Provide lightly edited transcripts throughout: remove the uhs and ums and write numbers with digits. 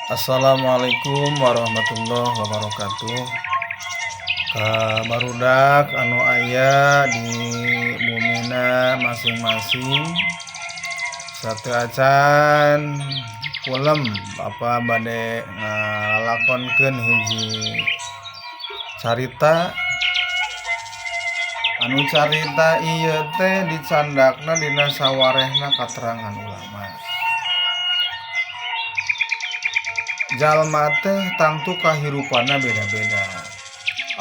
Assalamualaikum warahmatullahi wabarakatuh. Barudak anu aya di bumina masing-masing satu acan film apa bade ngalakonkeun hiji carita anu carita ieu teh dicandakna dina sawarehna katerangan ulama. Jalma teh tangtu kahirupanna beda-beda.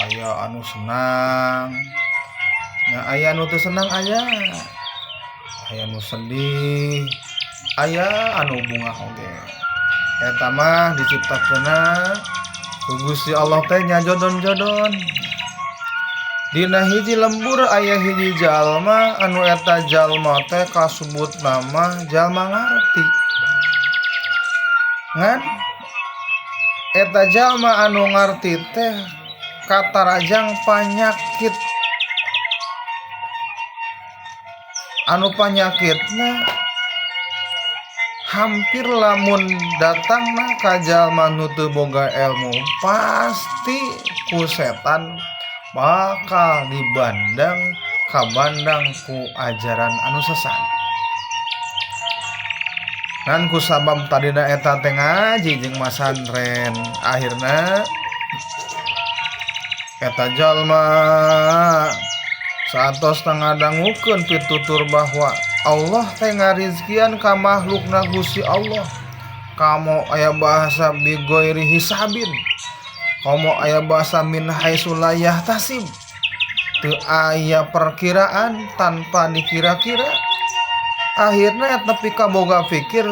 Aya anu senang, aya anu teu senang aya anu sedih, aya anu bunga oge. Eta mah diciptakeunna ku Gusti Allah teh nya jodon-jodon. Dina hiji lembur aya hiji jalma anu eta jalma teh kasebut nama jalma ngarti. Ngan eta jalma anu ngarti teh katarajang panyakit anu panyakitna hampir lamun datangna ka jalma nu teu boga ilmu pasti ku setan bakal dibandang kabandang ku ajaran anu sesat. Ngan ku sabab tadina eta teh ngaji jeung masantren, akhirna eta jalma saantos ngadangukeun pitutur bahwa Allah teh ngarizkian ka makhlukna Gusti Allah. Kamu aya bahasa bigoiri hisabin, kamu aya bahasa min haitsu la yahtasib, teu aya perkiraan tanpa dikira-kira. Akhirna eta pika boga pikir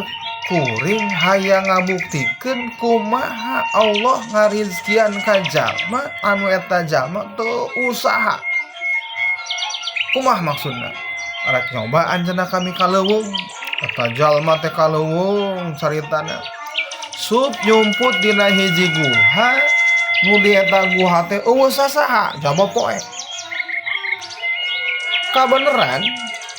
kuring hayang ngabuktikeun kumaha Allah ngarizkian ka jalma anu eta jalma teu usaha. Kumaha maksudna? Rek nyobaan cenah kami kaleuweung. Eta jalma teh kaleuweung caritana. Sup nyumput dina hiji guha, nu di eta guha teh eueuh sasaha, jaba poe. Kabeneran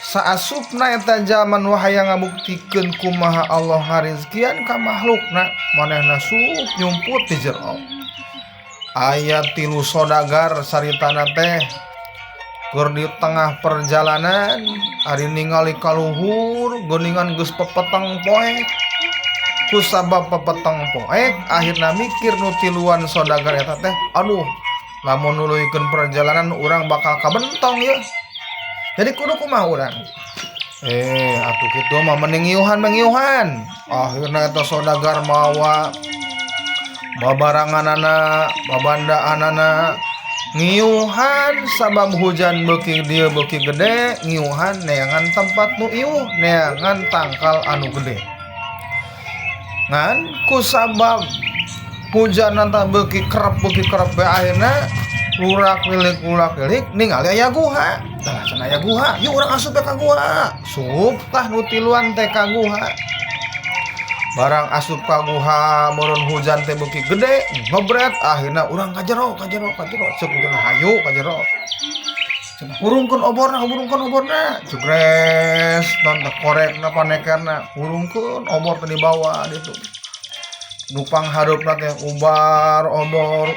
saasupna eta jalma nu hayang ngabuktikeun kumaha Allah ngarizkian ka makhlukna, manehna sup nyumput di jero. Aya 3 sodagar saritana teh keur di tengah perjalanan ari ningali ka luhur geuningan geus pepeteng poek. Ku sabab pepeteng poek akhirna mikir nu tiluan sodagar eta teh, aduh lamun nuluykeun perjalanan urang bakal kabentong ya. Jadi kudu kumaha urang? Atuh kitu mah mending ngiuhan. Akhirna eta sodagar mawa babaranganana, babandaanana ngiuhan sabab hujan beuki dieu beuki gede, ngiuhan neangan tempat nu iuh, neangan tangkal anu gede. Ngan ku sabab hujan tah beuki kerep bae akhirna urak-lilik ningali aya guha. Tah cenah aya guha, yuk urang asup ka guha. Sup tah nu tiluan teh ka guha. Barang asup ka guha meureun hujan teh beuki gede, ngobret akhirna urang ka jero. Ceuk cenah hayu ka jero. Cenah hurungkeun oborna. Jugres non teh korekna panekerna, hurungkeun obor teh di bawah ditu. Nupang hareupna teh ubar obor.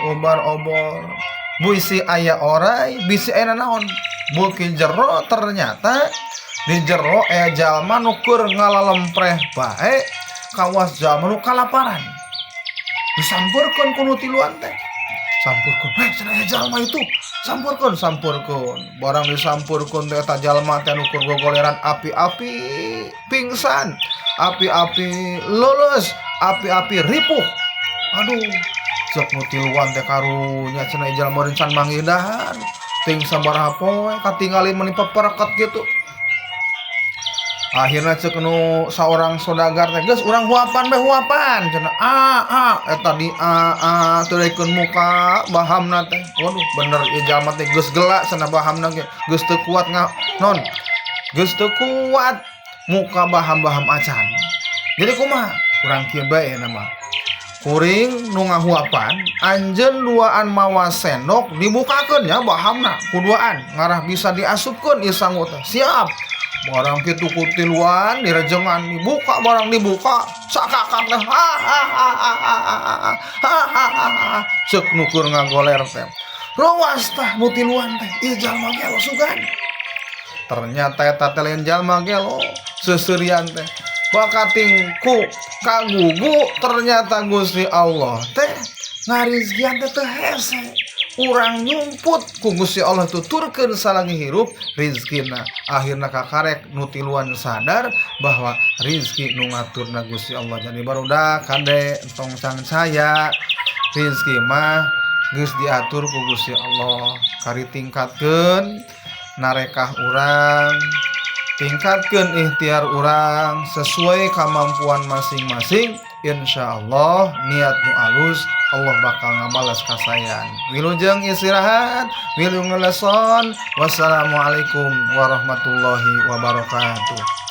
Bisi aya orai, bisi aya naon? Beuki jero ternyata di jero aya jalma nu keur ngalalempreh bae kawas jalma nu kalaparan. Disampeurkeun ku nu tiluan teh. Sampurkeun, cenah aya jalma itu. Sampurkeun. Barang disampurkeun teh eta jalma teh nu keur gogoleran api-api pingsan, api-api leuleus, api-api ripuh. Aduh, cek nu tiluan teh karunya cenah jalma rencan manggidahan. Ting sabaraha poe katingali meni pepereket gitu. Akhirna cek nu saorang sodagar teh, geus urang huapan cenah. Eta di teureikeun muka bahamna teh. Waduh bener ieu jalma teh geus gelak cenah bahamna ge. Geus teu kuat geus teu kuat muka baham-baham acan. Jadi kumaha? Urang kieu bae nama. Kuring nu ngahuapan anjeun duaan mawa sendok dibukakeun nya bahamna kuduaan ngarah bisa diasupkeun ieu sangu teh. Siap. barang kitu kutiluan direjengan dibuka barang dibuka sakakak teh ceuk nukur ngagoler teh ruas tah nu tiluan teh ieu jalma gelo sugan ternyata eta teh lain jalma gelo seuseurean teh bakating ku kagugu ternyata Gusti Allah teh ngarizkian teh teu hese urang nyumput ku Gusti Allah tuturkeun salagi hirup rizkina akhirna kakarek nu tiluan sadar bahwa rizki nu ngaturna Gusti Allah jadi barudak kade tong can saya rizki mah geus diatur ku Gusti Allah kari tingkatkeun narekah urang tingkatkeun ikhtiar urang sesuai kemampuan masing-masing insyaallah niat nu alus Allah bakal ngabalas kasayan wilujeng istirahat wilujeng ngeleson wassalamualaikum warahmatullahi wabarakatuh.